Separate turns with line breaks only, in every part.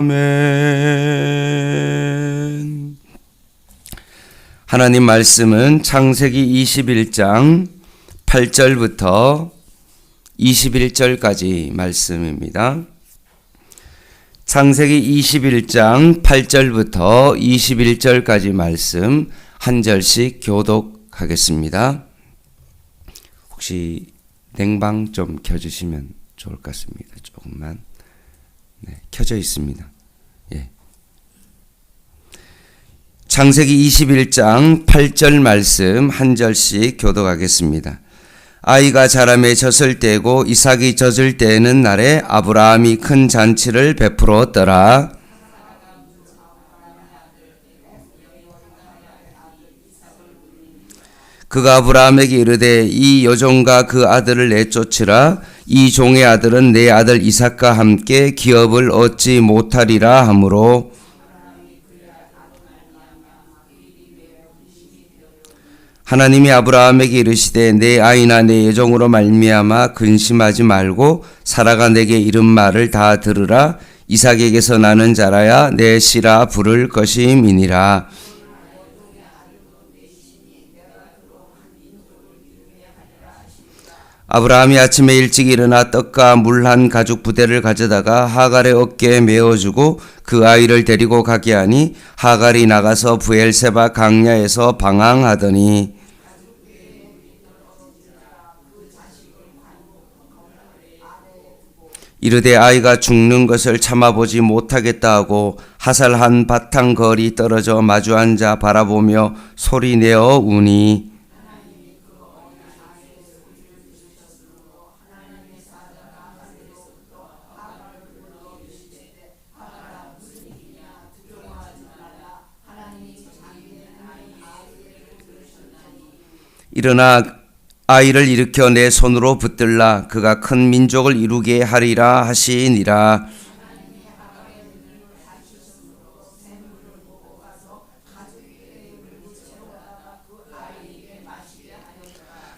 아멘. 하나님 말씀은 창세기 21장 8절부터 21절까지 말씀입니다. 창세기 21장 8절부터 21절까지 말씀 한 절씩 교독하겠습니다. 혹시 냉방 좀 켜주시면 좋을 것 같습니다. 조금만. 네, 켜져 있습니다. 예. 창세기 21장 8절 말씀 한 절씩 교독하겠습니다. 아이가 자라매 젖을 떼고 이삭이 젖을 떼는 날에 아브라함이 큰 잔치를 베풀었더라. 그가 아브라함에게 이르되 이 여종과 그 아들을 내쫓으라. 이 종의 아들은 내 아들 이삭과 함께 기업을 얻지 못하리라 하므로 하나님이 아브라함에게 이르시되 내 아이나 내 여종으로 말미암아 근심하지 말고 사라가 내게 이른 말을 다 들으라. 이삭에게서 나는 자라야 내 씨라 부를 것임이니라. 아브라함이 아침에 일찍 일어나 떡과 물 한 가죽 부대를 가져다가 하갈의 어깨에 메어주고 그 아이를 데리고 가게 하니 하갈이 나가서 브엘세바 강야에서 방황하더니 이르되 아이가 죽는 것을 참아보지 못하겠다 하고 하살 한 바탕 거리 떨어져 마주 앉아 바라보며 소리내어 우니 일어나 아이를 일으켜 내 손으로 붙들라. 그가 큰 민족을 이루게 하리라 하시니라.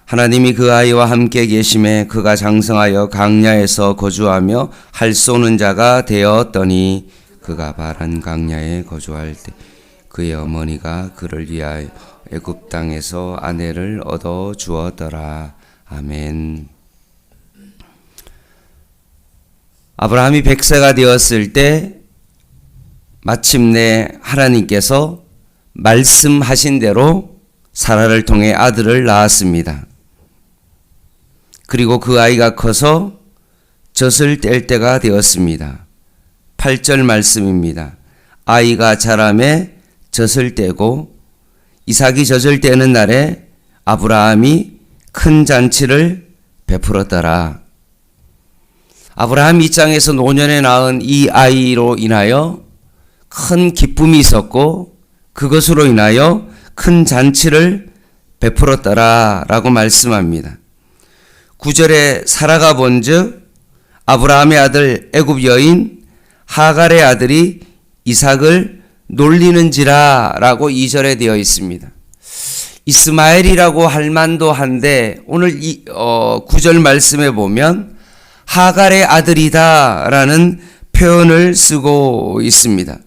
하나님이 그 아이와 함께 계심에 그가 장성하여 강야에서 거주하며 할 쏘는 자가 되었더니 그가 바란 강야에 거주할 때 그의 어머니가 그를 위하여 애굽 땅에서 아내를 얻어 주었더라. 아멘. 아브라함이 100세가 되었을 때 마침내 하나님께서 말씀하신 대로 사라를 통해 아들을 낳았습니다. 그리고 그 아이가 커서 젖을 뗄 때가 되었습니다. 8절 말씀입니다. 아이가 자라매 젖을 떼고 이삭이 젖을 떼는 날에 아브라함이 큰 잔치를 베풀었더라. 아브라함 입장에서 노년에 낳은 이 아이로 인하여 큰 기쁨이 있었고 그것으로 인하여 큰 잔치를 베풀었더라 라고 말씀합니다. 9절에 사라가 본즉 아브라함의 아들 애굽 여인 하갈의 아들이 이삭을 놀리는지라 라고 2절에 되어 있습니다. 이스마엘이라고 할 만도 한데 오늘 9절 말씀에 보면 하갈의 아들이다 라는 표현을 쓰고 있습니다.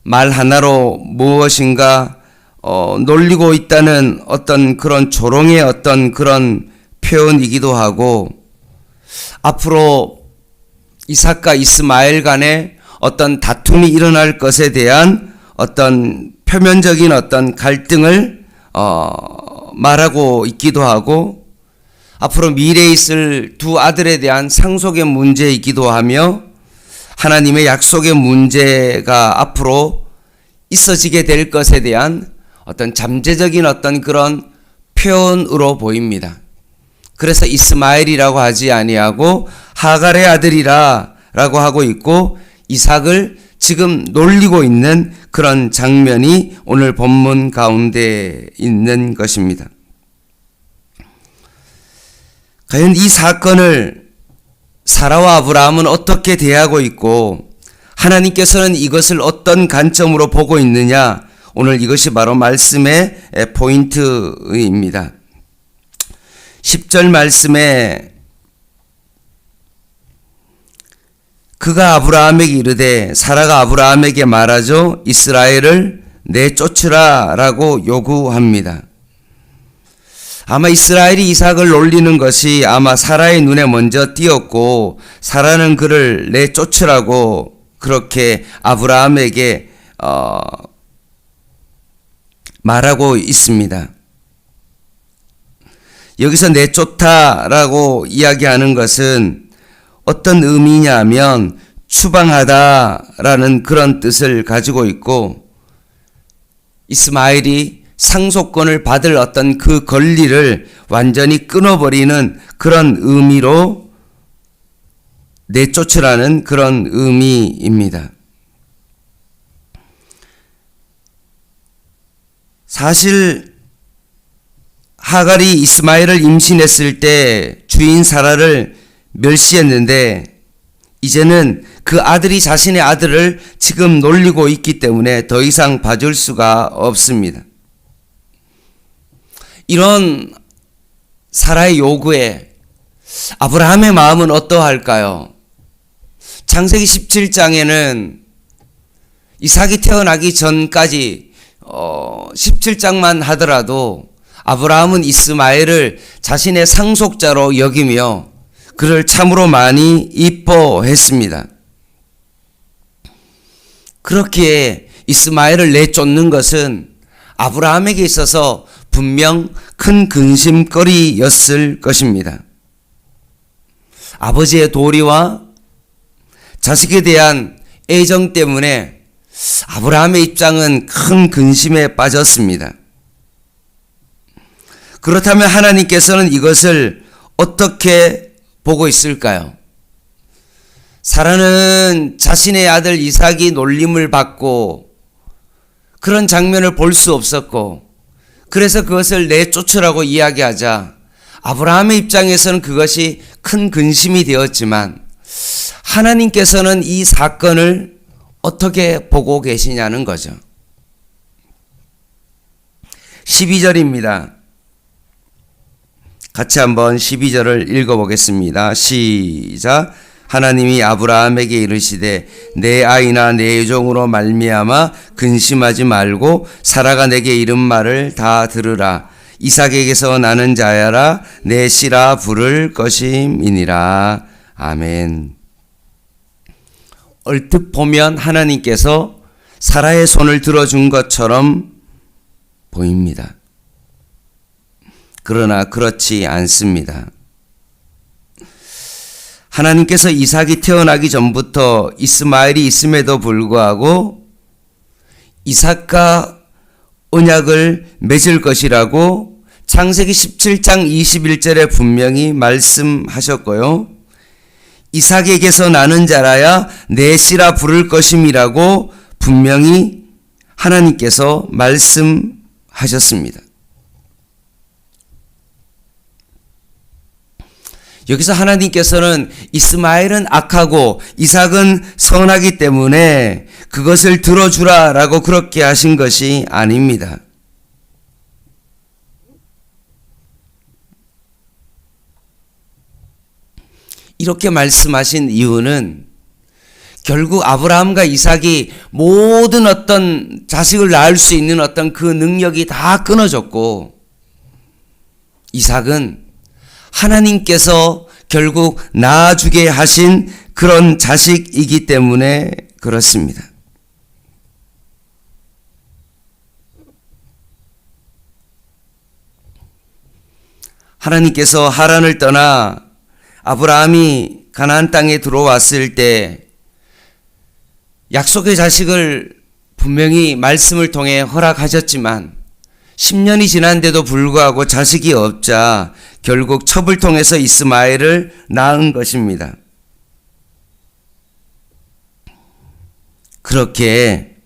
말 하나로 무엇인가 놀리고 있다는 어떤 그런 조롱의 어떤 그런 표현이기도 하고 앞으로 이삭과 이스마엘 간에 어떤 다툼이 일어날 것에 대한 어떤 표면적인 어떤 갈등을 말하고 있기도 하고 앞으로 미래에 있을 두 아들에 대한 상속의 문제이기도 하며 하나님의 약속의 문제가 앞으로 있어지게 될 것에 대한 어떤 잠재적인 어떤 그런 표현으로 보입니다. 그래서 이스마엘이라고 하지 아니하고 하갈의 아들이라 라고 하고 있고 이삭을 지금 놀리고 있는 그런 장면이 오늘 본문 가운데 있는 것입니다. 과연 이 사건을 사라와 아브라함은 어떻게 대하고 있고 하나님께서는 이것을 어떤 관점으로 보고 있느냐, 오늘 이것이 바로 말씀의 포인트입니다. 10절 말씀에 그가 아브라함에게 이르되 사라가 아브라함에게 말하죠. 이스라엘을 내쫓으라 라고 요구합니다. 아마 이스라엘이 이삭을 놀리는 것이 아마 사라의 눈에 먼저 띄었고 사라는 그를 내쫓으라고 그렇게 아브라함에게 말하고 있습니다. 여기서 내쫓다라고 이야기하는 것은 어떤 의미냐면 추방하다라는 그런 뜻을 가지고 있고 이스마엘이 상속권을 받을 어떤 그 권리를 완전히 끊어버리는 그런 의미로 내쫓으라는 그런 의미입니다. 사실 하갈이 이스마엘을 임신했을 때 주인 사라를 멸시했는데 이제는 그 아들이 자신의 아들을 지금 놀리고 있기 때문에 더 이상 봐줄 수가 없습니다. 이런 사라의 요구에 아브라함의 마음은 어떠할까요? 창세기 17장에는 이삭이 태어나기 전까지 17장만 하더라도 아브라함은 이스마엘을 자신의 상속자로 여기며 그를 참으로 많이 이뻐했습니다. 그렇기에 이스마엘을 내쫓는 것은 아브라함에게 있어서 분명 큰 근심거리였을 것입니다. 아버지의 도리와 자식에 대한 애정 때문에 아브라함의 입장은 큰 근심에 빠졌습니다. 그렇다면 하나님께서는 이것을 어떻게 보고 있을까요? 사라는 자신의 아들 이삭이 놀림을 받고 그런 장면을 볼 수 없었고 그래서 그것을 내쫓으라고 이야기하자 아브라함의 입장에서는 그것이 큰 근심이 되었지만 하나님께서는 이 사건을 어떻게 보고 계시냐는 거죠. 12절입니다. 같이 한번 12절을 읽어보겠습니다. 시작. 하나님이 아브라함에게 이르시되 내 아이나 내 종으로 말미암아 근심하지 말고 사라가 내게 이른 말을 다 들으라. 이삭에게서 나는 자야라 내 씨라 부를 것임이니라. 아멘. 얼뜻 보면 하나님께서 사라의 손을 들어준 것처럼 보입니다. 그러나 그렇지 않습니다. 하나님께서 이삭이 태어나기 전부터 이스마엘이 있음에도 불구하고 이삭과 언약을 맺을 것이라고 창세기 17장 21절에 분명히 말씀하셨고요. 이삭에게서 나는 자라야 내 씨라 부를 것임이라고 분명히 하나님께서 말씀하셨습니다. 여기서 하나님께서는 이스마엘은 악하고 이삭은 선하기 때문에 그것을 들어주라 라고 그렇게 하신 것이 아닙니다. 이렇게 말씀하신 이유는 결국 아브라함과 이삭이 모든 어떤 자식을 낳을 수 있는 어떤 그 능력이 다 끊어졌고 이삭은 하나님께서 결국 낳아주게 하신 그런 자식이기 때문에 그렇습니다. 하나님께서 하란을 떠나 아브라함이 가나안 땅에 들어왔을 때 약속의 자식을 분명히 말씀을 통해 허락하셨지만 10년이 지난데도 불구하고 자식이 없자 결국 첩을 통해서 이스마엘을 낳은 것입니다. 그렇게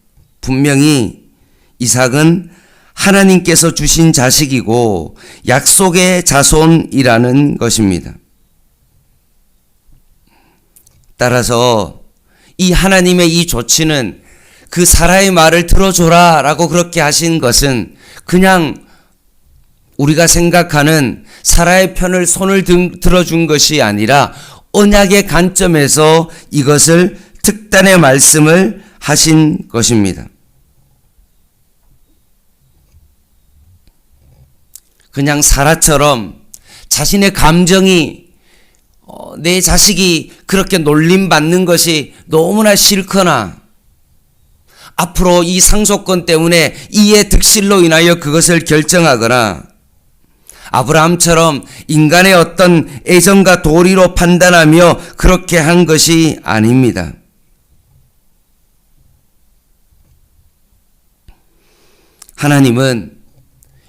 분명히 이삭은 하나님께서 주신 자식이고 약속의 자손이라는 것입니다. 따라서 이 하나님의 이 조치는 그 사라의 말을 들어줘라 라고 그렇게 하신 것은 그냥 우리가 생각하는 사라의 편을 손을 들어준 것이 아니라 언약의 관점에서 이것을 특단의 말씀을 하신 것입니다. 그냥 사라처럼 자신의 감정이 내 자식이 그렇게 놀림받는 것이 너무나 싫거나 앞으로 이 상속권 때문에 이의 득실로 인하여 그것을 결정하거나 아브라함처럼 인간의 어떤 애정과 도리로 판단하며 그렇게 한 것이 아닙니다. 하나님은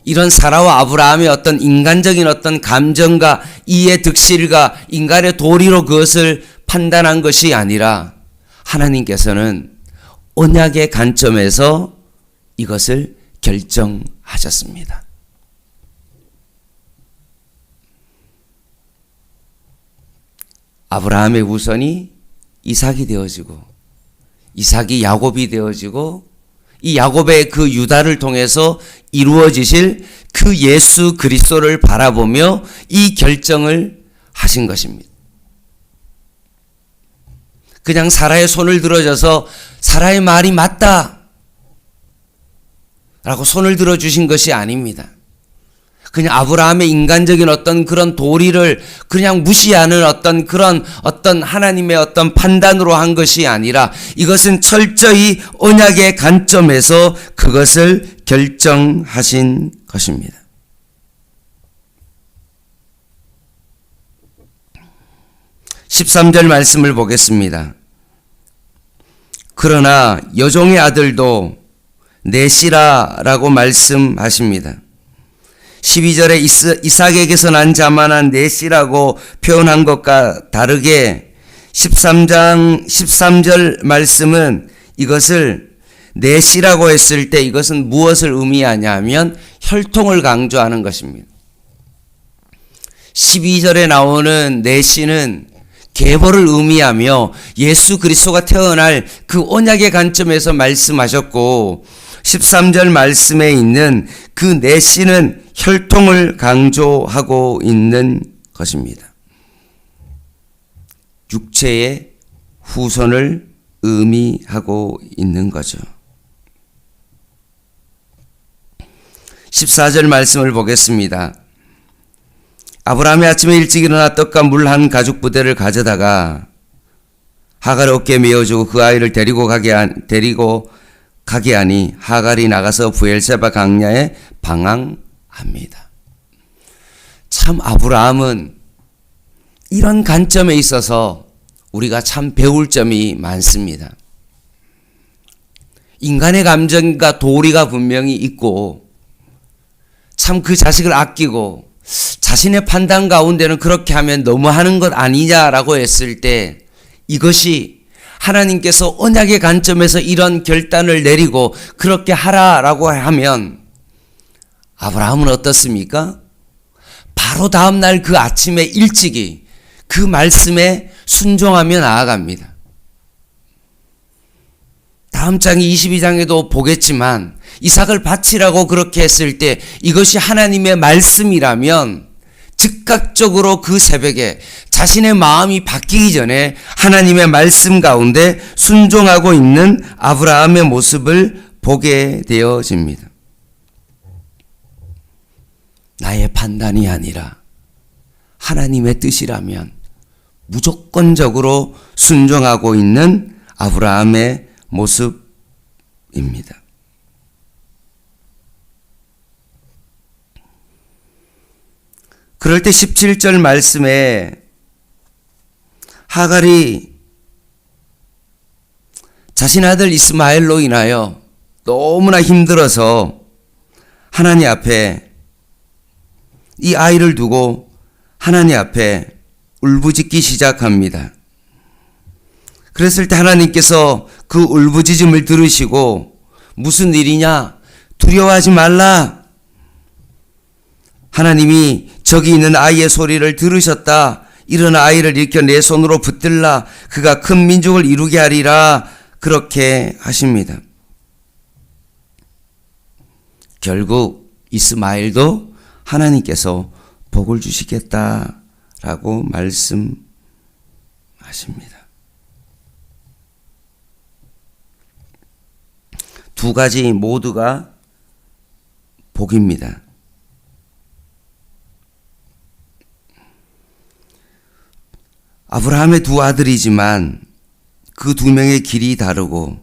이런 사라와 아브라함의 어떤 인간적인 어떤 감정과 이의 득실과 인간의 도리로 그것을 판단한 것이 아니라 하나님께서는 언약의 관점에서 이것을 결정하셨습니다. 아브라함의 후손이 이삭이 되어지고 이삭이 야곱이 되어지고 이 야곱의 그 유다를 통해서 이루어지실 그 예수 그리스도를 바라보며 이 결정을 하신 것입니다. 그냥 사라의 손을 들어줘서 사라의 말이 맞다 라고 손을 들어주신 것이 아닙니다. 그냥 아브라함의 인간적인 어떤 그런 도리를 그냥 무시하는 어떤 하나님의 어떤 판단으로 한 것이 아니라 이것은 철저히 언약의 관점에서 그것을 결정하신 것입니다. (13절) 말씀을 보겠습니다. 그러나 여종의 아들도 넷이라라고 말씀하십니다. 12절에 이삭에게서 난 자만한 넷이라고 표현한 것과 다르게 13절 말씀은 이것을 넷이라고 했을 때 이것은 무엇을 의미하냐 하면 혈통을 강조하는 것입니다. 12절에 나오는 넷이는 계보를 의미하며 예수 그리스도가 태어날 그 언약의 관점에서 말씀하셨고 13절 말씀에 있는 그 넷이는 혈통을 강조하고 있는 것입니다. 육체의 후손을 의미하고 있는 거죠. 14절 말씀을 보겠습니다. 아브라함이 아침에 일찍 일어나 떡과 물 한 가죽 부대를 가져다가 하갈의 어깨에 메어주고 그 아이를 데리고 가게 하니 하갈이 나가서 브엘세바 강야에 방황합니다. 참 아브라함은 이런 관점에 있어서 우리가 참 배울 점이 많습니다. 인간의 감정과 도리가 분명히 있고 참 그 자식을 아끼고 자신의 판단 가운데는 그렇게 하면 너무하는 것 아니냐라고 했을 때 이것이 하나님께서 언약의 관점에서 이런 결단을 내리고 그렇게 하라라고 하면 아브라함은 어떻습니까? 바로 다음날 그 아침에 일찍이 그 말씀에 순종하며 나아갑니다. 다음 장 22장에도 보겠지만 이삭을 바치라고 그렇게 했을 때 이것이 하나님의 말씀이라면 즉각적으로 그 새벽에 자신의 마음이 바뀌기 전에 하나님의 말씀 가운데 순종하고 있는 아브라함의 모습을 보게 되어집니다. 나의 판단이 아니라 하나님의 뜻이라면 무조건적으로 순종하고 있는 아브라함의 모습입니다. 그럴 때 17절 말씀에 하갈이 자신 아들 이스마엘로 인하여 너무나 힘들어서 하나님 앞에 이 아이를 두고 하나님 앞에 울부짖기 시작합니다. 그랬을 때 하나님께서 그 울부짖음을 들으시고 무슨 일이냐? 두려워하지 말라. 하나님이 저기 있는 아이의 소리를 들으셨다. 일어나 아이를 일으켜 내 손으로 붙들라. 그가 큰 민족을 이루게 하리라. 그렇게 하십니다. 결국 이스마엘도 하나님께서 복을 주시겠다라고 말씀하십니다. 하십니다. 두 가지 모두가 복입니다. 아브라함의 두 아들이지만 그 두 명의 길이 다르고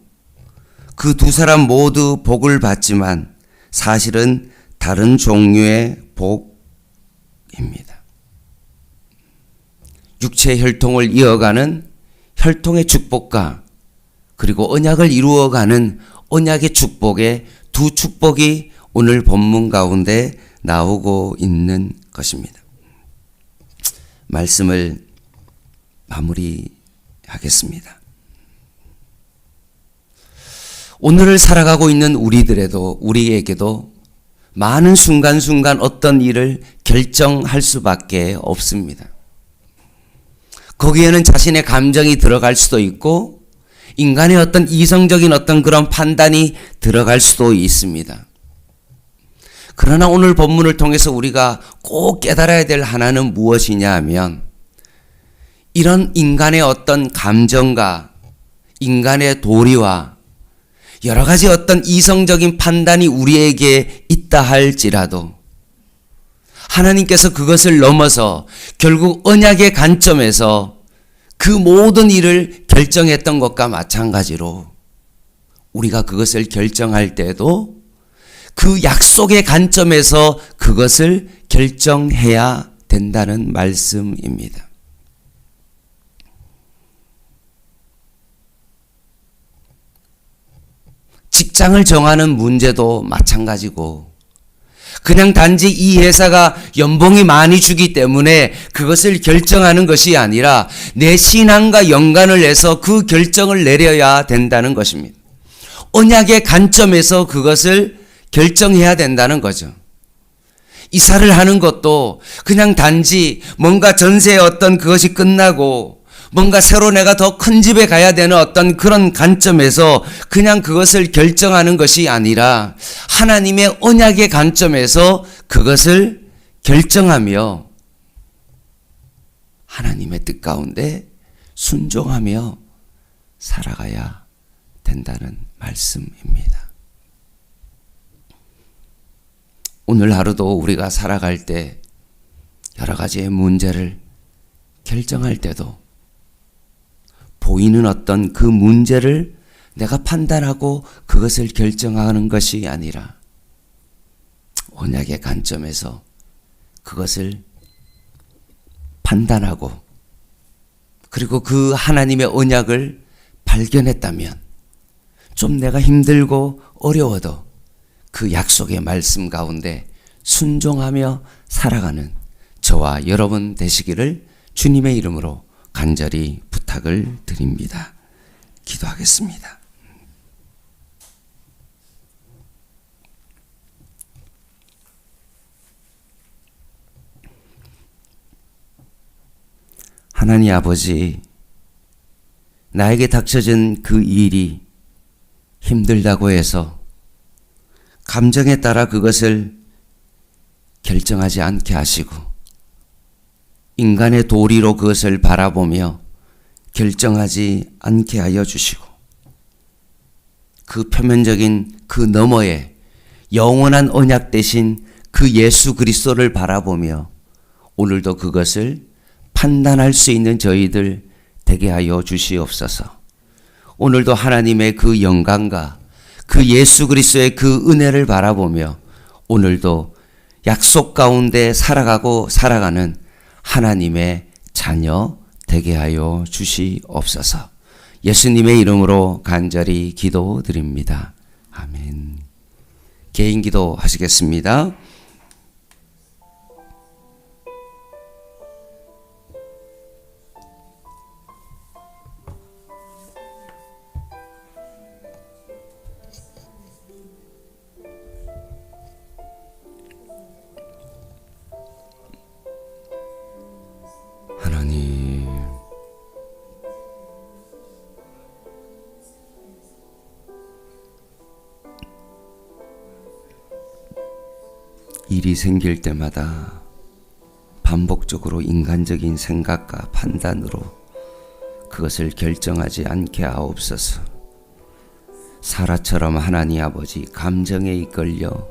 그 두 사람 모두 복을 받지만 사실은 다른 종류의 복입니다. 육체의 혈통을 이어가는 혈통의 축복과 그리고 언약을 이루어가는 언약의 축복의 두 축복이 오늘 본문 가운데 나오고 있는 것입니다. 말씀을 마무리하겠습니다. 오늘을 살아가고 있는 우리에게도 많은 순간순간 어떤 일을 결정할 수밖에 없습니다. 거기에는 자신의 감정이 들어갈 수도 있고 인간의 어떤 이성적인 어떤 그런 판단이 들어갈 수도 있습니다. 그러나 오늘 본문을 통해서 우리가 꼭 깨달아야 될 하나는 무엇이냐 하면 이런 인간의 어떤 감정과 인간의 도리와 여러 가지 어떤 이성적인 판단이 우리에게 있다 할지라도 하나님께서 그것을 넘어서 결국 언약의 관점에서 그 모든 일을 결정했던 것과 마찬가지로 우리가 그것을 결정할 때도 그 약속의 관점에서 그것을 결정해야 된다는 말씀입니다. 직장을 정하는 문제도 마찬가지고 그냥 단지 이 회사가 연봉이 많이 주기 때문에 그것을 결정하는 것이 아니라 내 신앙과 연관을 해서 그 결정을 내려야 된다는 것입니다. 언약의 관점에서 그것을 결정해야 된다는 거죠. 이사를 하는 것도 그냥 단지 뭔가 전세의 어떤 그것이 끝나고 뭔가 새로 내가 더 큰 집에 가야 되는 어떤 그런 관점에서 그냥 그것을 결정하는 것이 아니라 하나님의 언약의 관점에서 그것을 결정하며 하나님의 뜻 가운데 순종하며 살아가야 된다는 말씀입니다. 오늘 하루도 우리가 살아갈 때 여러 가지의 문제를 결정할 때도 보이는 어떤 그 문제를 내가 판단하고 그것을 결정하는 것이 아니라 언약의 관점에서 그것을 판단하고 그리고 그 하나님의 언약을 발견했다면 좀 내가 힘들고 어려워도 그 약속의 말씀 가운데 순종하며 살아가는 저와 여러분 되시기를 주님의 이름으로 간절히 부탁을 드립니다. 기도하겠습니다. 하나님 아버지, 나에게 닥쳐진 그 일이 힘들다고 해서 감정에 따라 그것을 결정하지 않게 하시고 인간의 도리로 그것을 바라보며 결정하지 않게 하여 주시고 그 표면적인 그 너머에 영원한 언약 되신 그 예수 그리스도를 바라보며 오늘도 그것을 판단할 수 있는 저희들 되게 하여 주시옵소서. 오늘도 하나님의 그 영광과 그 예수 그리스도의 그 은혜를 바라보며 오늘도 약속 가운데 살아가는 하나님의 자녀 되게 하여 주시옵소서. 예수님의 이름으로 간절히 기도드립니다. 아멘. 개인 기도 하시겠습니다. 하나님, 일이 생길 때마다 반복적으로 인간적인 생각과 판단으로 그것을 결정하지 않게 하옵소서. 사라처럼 하나님 아버지 감정에 이끌려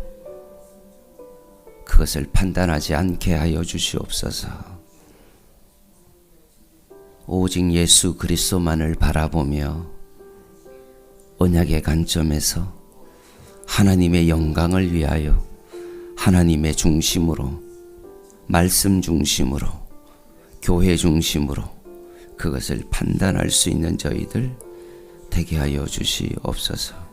그것을 판단하지 않게 하여 주시옵소서. 오직 예수 그리스도만을 바라보며 언약의 관점에서 하나님의 영광을 위하여 하나님의 중심으로, 말씀 중심으로, 교회 중심으로 그것을 판단할 수 있는 저희들 되게 하여 주시옵소서.